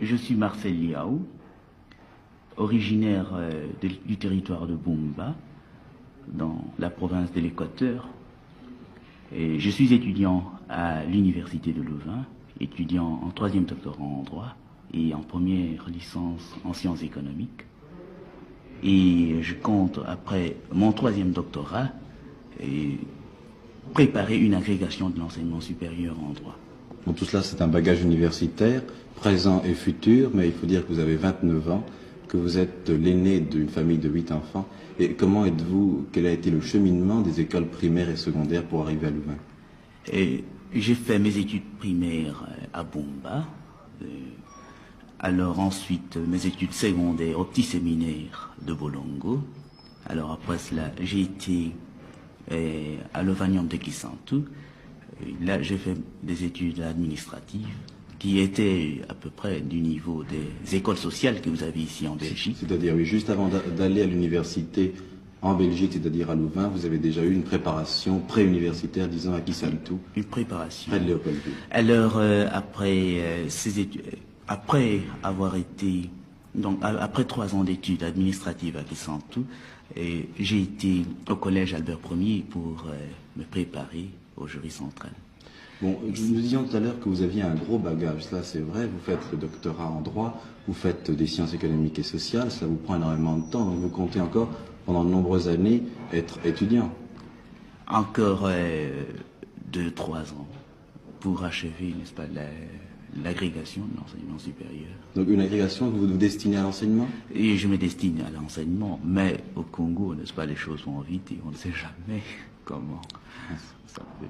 Je suis Marcel Liaou, originaire du territoire de Bumba, dans la province de l'Équateur. Et je suis étudiant à l'Université de Louvain, étudiant en 3e doctorat en droit et en première licence en sciences économiques. Et je compte, après mon 3e doctorat, préparer une agrégation de l'enseignement supérieur en droit. Bon, tout cela, c'est un bagage universitaire, présent et futur, mais il faut dire que vous avez 29 ans, que vous êtes l'aîné d'une famille de 8 enfants. Et comment êtes-vous, quel a été le cheminement des écoles primaires et secondaires pour arriver à Louvain? J'ai fait mes études primaires à Bumba. Alors ensuite, mes études secondaires au petit séminaire de Bolongo. Alors après cela, j'ai été à l'Ovanium de Kisantu. Là, j'ai fait des études administratives qui étaient à peu près du niveau des écoles sociales que vous avez ici en Belgique. C'est-à-dire, oui, juste avant d'aller à l'université en Belgique, c'est-à-dire à Louvain, vous avez déjà eu une préparation pré-universitaire, disons, à Kisantu. Une préparation. Près de Léopoldville. Alors, après ces études, après avoir été, donc après 3 ans d'études administratives à Kisantu, j'ai été au collège Albert Ier pour me préparer au jury central. Bon, nous disions tout à l'heure que vous aviez un gros bagage, ça c'est vrai, vous faites le doctorat en droit, vous faites des sciences économiques et sociales, ça vous prend énormément de temps, donc vous comptez encore, pendant de nombreuses années, être étudiant. Encore 2-3 ans pour achever, n'est-ce pas, l'agrégation de l'enseignement supérieur. Donc une agrégation que vous vous destinez à l'enseignement? Et je me destine à l'enseignement, mais au Congo, n'est-ce pas, les choses vont vite et on ne sait jamais comment ça peut.